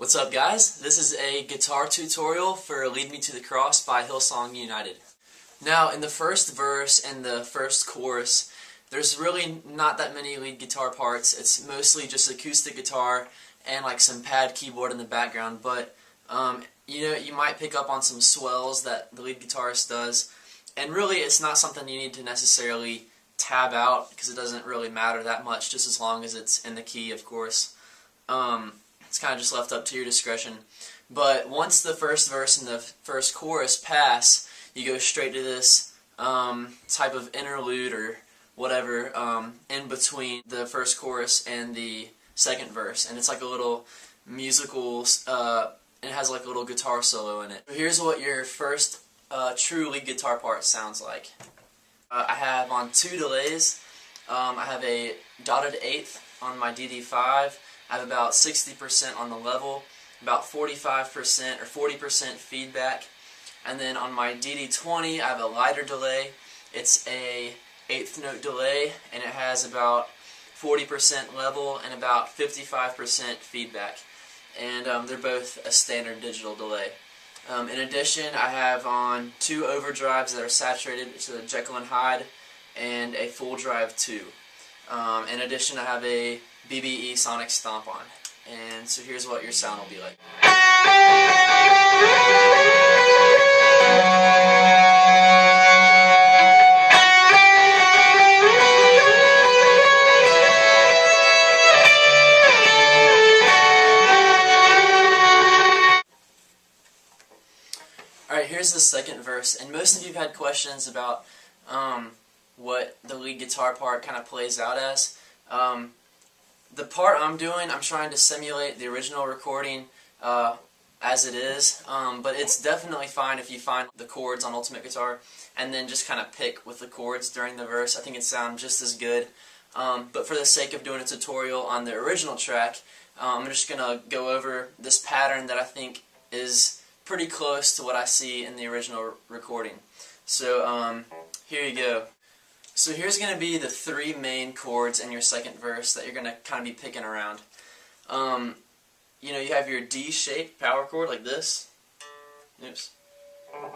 What's up, guys? This is a guitar tutorial for Lead Me to the Cross by Hillsong United. Now, in the first verse and the first chorus, there's really not that many lead guitar parts. It's mostly just acoustic guitar and like some pad keyboard in the background, but you might pick up on some swells that the lead guitarist does, and really it's not something you need to necessarily tab out because it doesn't really matter that much, just as long as it's in the key, of course. It's kind of just left up to your discretion. But once the first verse and the first chorus pass, you go straight to this type of interlude or whatever in between the first chorus and the second verse, and it's like a little musical, and it has like a little guitar solo in it. So here's what your first true lead guitar part sounds like. I have on 2 delays. I have a dotted eighth on my DD5. I have about 60% on the level, about 45% or 40% feedback, and then on my DD20 I have a lighter delay. It's a 1/8 note delay, and it has about 40% level and about 55% feedback, and they're both a standard digital delay. In addition, I have on 2 overdrives that are saturated. It's a Jekyll and Hyde and a full drive 2. In addition, I have a BBE Sonic Stomp on. And so here's what your sound will be like. Alright, here's the second verse, and most of you have had questions about what the lead guitar part kind of plays out as. The part I'm doing, I'm trying to simulate the original recording as it is, but it's definitely fine if you find the chords on Ultimate Guitar and then just kind of pick with the chords during the verse. I think it sounds just as good, but for the sake of doing a tutorial on the original track, I'm just going to go over this pattern that I think is pretty close to what I see in the original recording. So here you go. So here's going to be the 3 main chords in your second verse that you're going to kind of be picking around. You have your D-shaped power chord like this. Oops. Like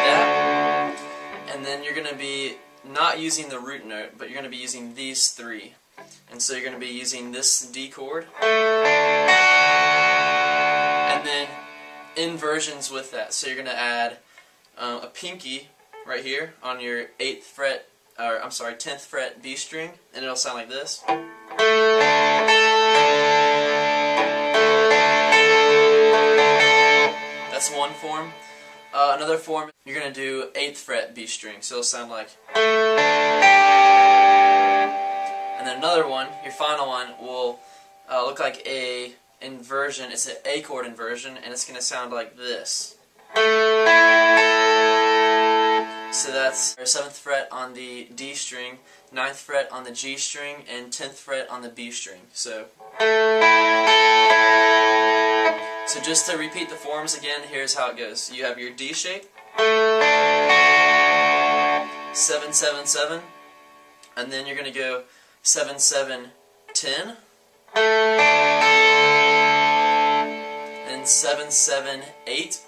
that. And then you're going to be not using the root note, but you're going to be using these 3. And so you're going to be using this D chord. And then inversions with that. So you're going to add a pinky right here on your 10th fret B string, and it'll sound like this. That's one form. Another form, you're going to do 8th fret B string, so it'll sound like. And then another one, your final one, will look like a inversion. It's an A chord inversion, and it's going to sound like this. So that's our 7th fret on the D string, 9th fret on the G string, and 10th fret on the B string. So just to repeat the forms again, here's how it goes. You have your D shape, 7 7 7, and then you're going to go 7 7 10, and 7 7 8.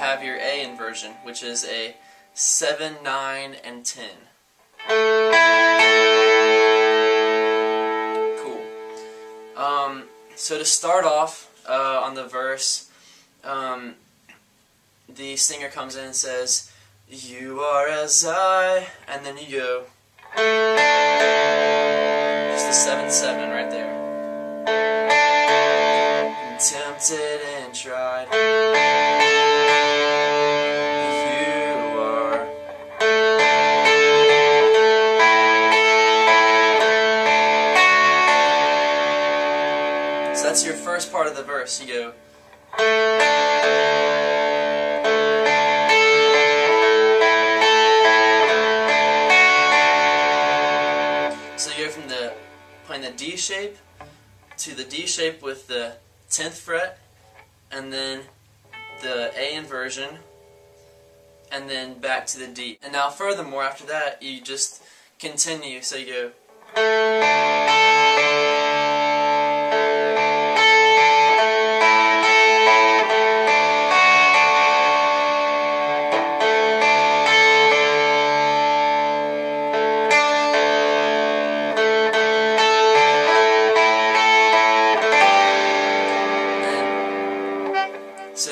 Have your A inversion, which is a 7 9 and 10. Cool. So to start off on the verse, the singer comes in and says, "You are as I," and then you go just the 7 7 right there. Tempted and tried. So that's your first part of the verse. You go. So you go from playing the D shape to the D shape with the 10th fret, and then the A inversion, and then back to the D. And now furthermore, after that, you just continue. So you go. So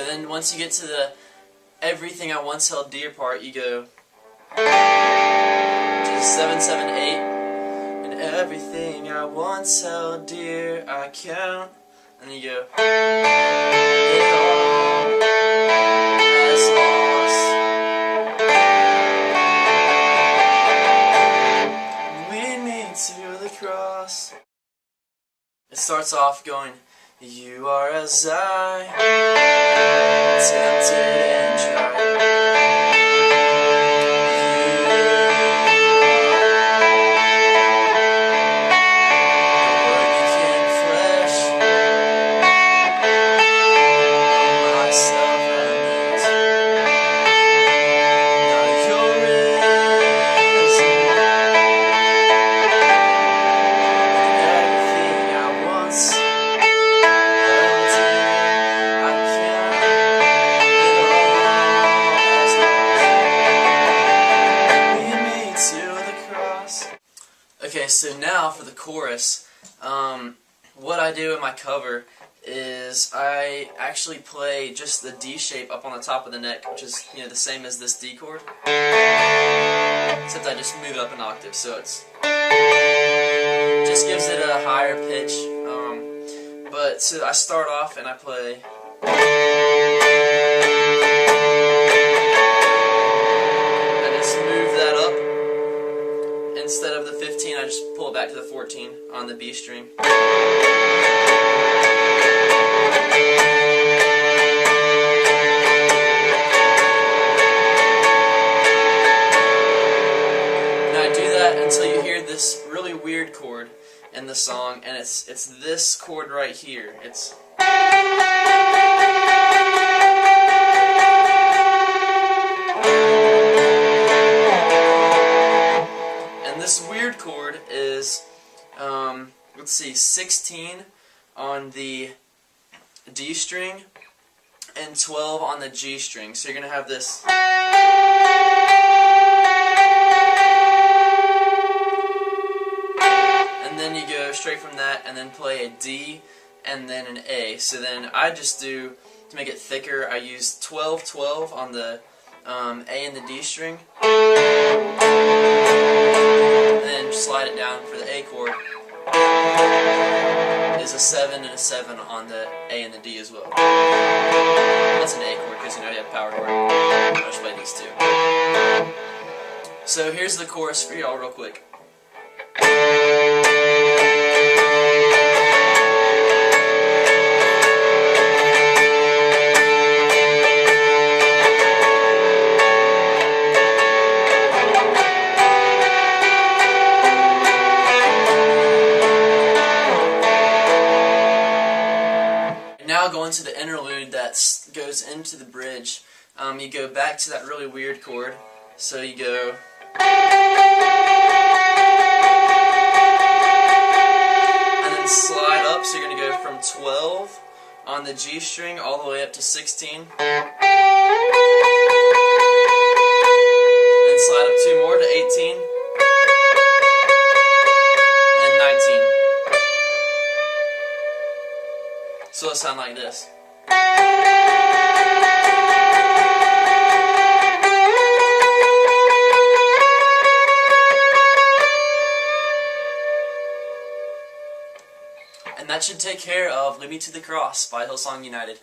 then once you get to the everything I once held dear part, you go to 7, 7, 8. And everything I once held dear I count. And you go, it all has lost. Lead me to the cross. It starts off going, you are as I, tempted and tried. You are the word became flesh. Myself I meet. Now you're risen. Everything I once Okay, so now for the chorus, what I do in my cover is I actually play just the D shape up on the top of the neck, which is the same as this D chord, except I just move it up an octave, so it's just gives it a higher pitch. But so I start off and I play. Instead of the 15, I just pull it back to the 14 on the B string. Now I do that until you hear this really weird chord in the song, and it's this chord right here. It's this weird chord is, let's see, 16 on the D string and 12 on the G string. So you're going to have this. And then you go straight from that and then play a D and then an A. So then I just do, to make it thicker, I use 12, 12 on the A and the D string. And then slide it down for the A chord. Is a 7 and a 7 on the A and the D as well. That's an A chord because you have power chord. I'll just play these two. So here's the chorus for y'all real quick. Now going to the interlude that goes into the bridge, you go back to that really weird chord. So you go. And then slide up, so you're going to go from 12 on the G string all the way up to 16. And slide up 2 more to 18. And then 19. So it'll sound like this. And that should take care of Lead Me to the Cross by Hillsong United.